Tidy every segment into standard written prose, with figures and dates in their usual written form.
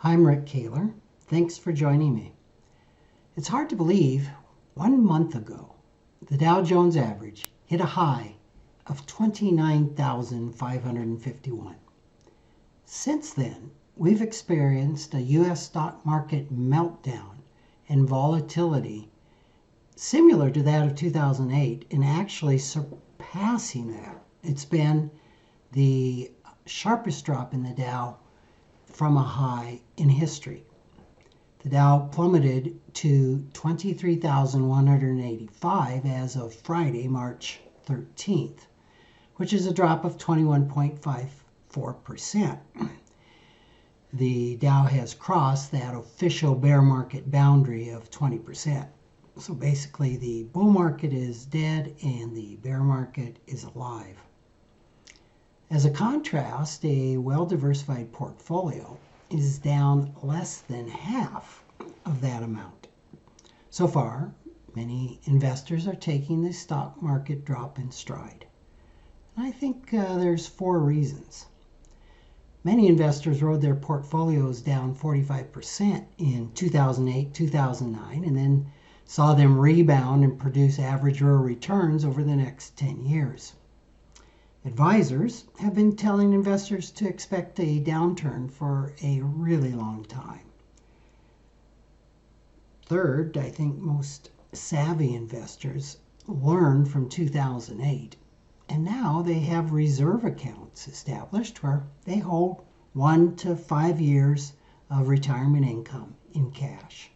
I'm Rick Kaler. Thanks for joining me. It's hard to believe 1 month ago, the Dow Jones average hit a high of 29,551. Since then, we've experienced a U.S. stock market meltdown and volatility similar to that of 2008 and actually surpassing that. It's been the sharpest drop in the Dow from a high in history. The Dow plummeted to 23,185 as of Friday, March 13th, which is a drop of 21.54%. The Dow has crossed that official bear market boundary of 20%. So basically the bull market is dead and the bear market is alive. As a contrast, a well-diversified portfolio is down less than half of that amount. So far, many investors are taking the stock market drop in stride. And I think there's 4 reasons. Many investors rode their portfolios down 45% in 2008, 2009, and then saw them rebound and produce average real returns over the next 10 years. Advisors have been telling investors to expect a downturn for a really long time. Third, I think most savvy investors learned from 2008, and now they have reserve accounts established where they hold 1 to 5 years of retirement income in cash.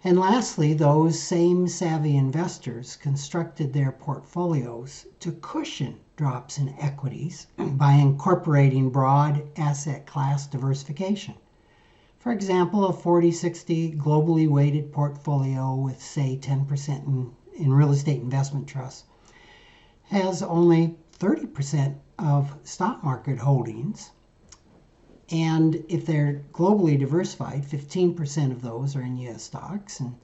And lastly, those same savvy investors constructed their portfolios to cushion drops in equities by incorporating broad asset class diversification. For example, a 40-60 globally weighted portfolio with, say, 10% in real estate investment trusts has only 30% of stock market holdings. And if they're globally diversified, 15% of those are in U.S. stocks and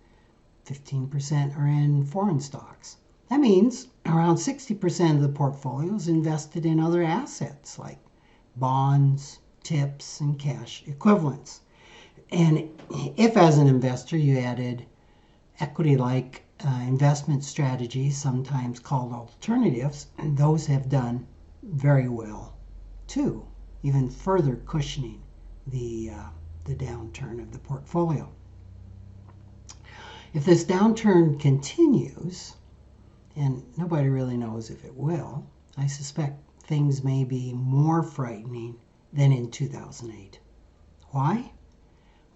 15% are in foreign stocks. That means around 60% of the portfolio is invested in other assets like bonds, tips, and cash equivalents. And if as an investor you added equity-like investment strategies, sometimes called alternatives, those have done very well too, even further cushioning the downturn of the portfolio. If this downturn continues, and nobody really knows if it will, I suspect things may be more frightening than in 2008. Why?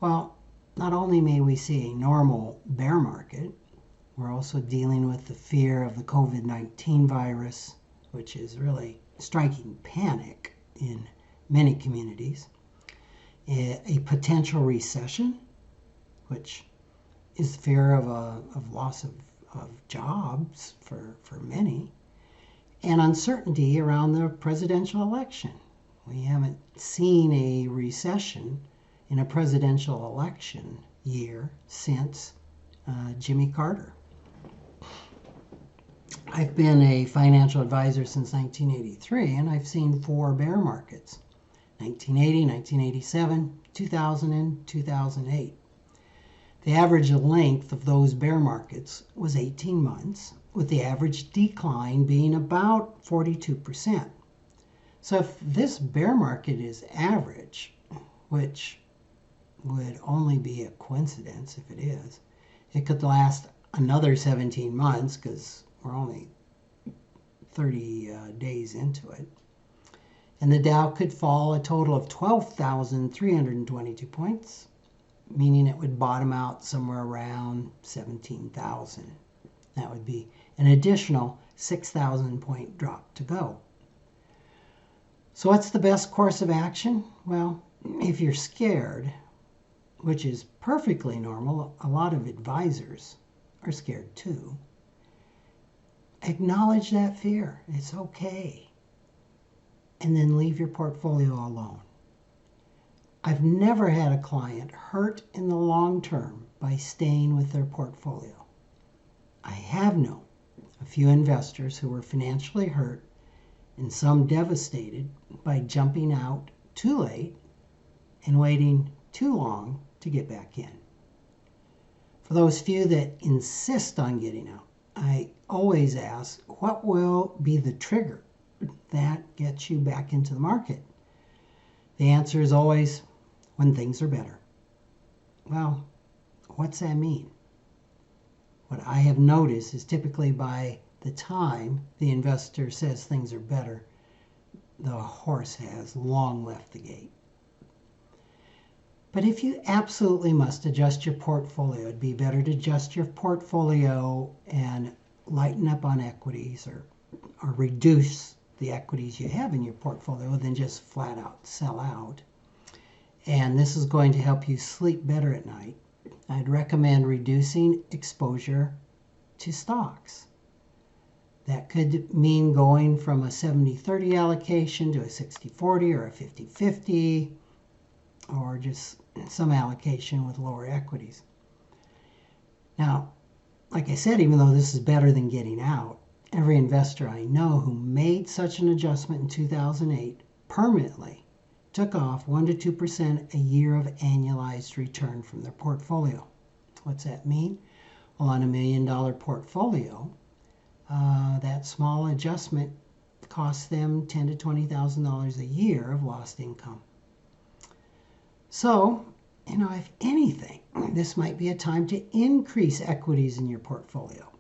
Well, not only may we see a normal bear market, we're also dealing with the fear of the COVID-19 virus, which is really striking panic in many communities, a potential recession, which is fear of loss of jobs for many, and uncertainty around the presidential election. We haven't seen a recession in a presidential election year since Jimmy Carter. I've been a financial advisor since 1983, and I've seen 4 bear markets: 1980, 1987, 2000, and 2008. The average length of those bear markets was 18 months, with the average decline being about 42%. So if this bear market is average, which would only be a coincidence if it is, it could last another 17 months because we're only 30 days into it. And the Dow could fall a total of 12,322 points, meaning it would bottom out somewhere around 17,000. That would be an additional 6,000 point drop to go. So what's the best course of action? Well, if you're scared, which is perfectly normal, a lot of advisors are scared too, acknowledge that fear. It's okay. And then leave your portfolio alone. I've never had a client hurt in the long term by staying with their portfolio. I have known a few investors who were financially hurt and some devastated by jumping out too late and waiting too long to get back in. For those few that insist on getting out, I always ask, what will be the trigger that gets you back into the market? The answer is always when things are better. Well, what's that mean? What I have noticed is typically by the time the investor says things are better, the horse has long left the gate. But if you absolutely must adjust your portfolio, it'd be better to adjust your portfolio and lighten up on equities or reduce the equities you have in your portfolio than just flat out sell out. And this is going to help you sleep better at night. I'd recommend reducing exposure to stocks. That could mean going from a 70-30 allocation to a 60-40 or a 50-50, or just some allocation with lower equities. Now, like I said, even though this is better than getting out, every investor I know who made such an adjustment in 2008 permanently took off 1% to 2% a year of annualized return from their portfolio. What's that mean? Well, on $1 million portfolio, that small adjustment costs them $10,000 to $20,000 a year of lost income. So, if anything, this might be a time to increase equities in your portfolio.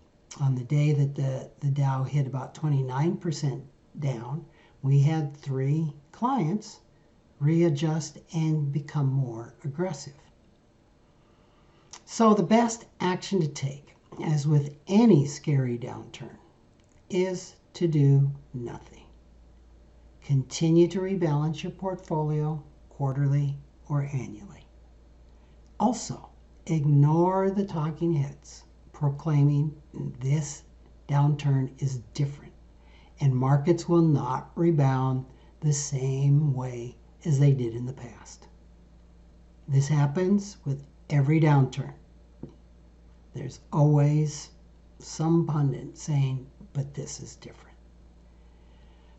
On the day that the Dow hit about 29% down, we had 3 clients readjust and become more aggressive. So the best action to take, as with any scary downturn, is to do nothing. Continue to rebalance your portfolio quarterly or annually. Also, ignore the talking heads proclaiming this downturn is different and markets will not rebound the same way as they did in the past. This happens with every downturn. There's always some pundit saying, but this is different.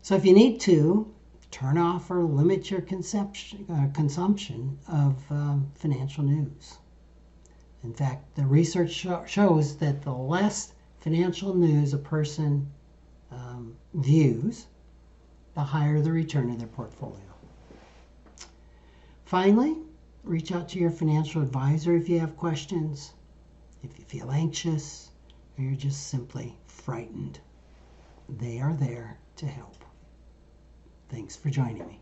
So if you need to, turn off or limit your consumption of financial news. In fact, the research shows that the less financial news a person views, the higher the return of their portfolio. Finally, reach out to your financial advisor if you have questions, if you feel anxious, or you're just simply frightened. They are there to help. Thanks for joining me.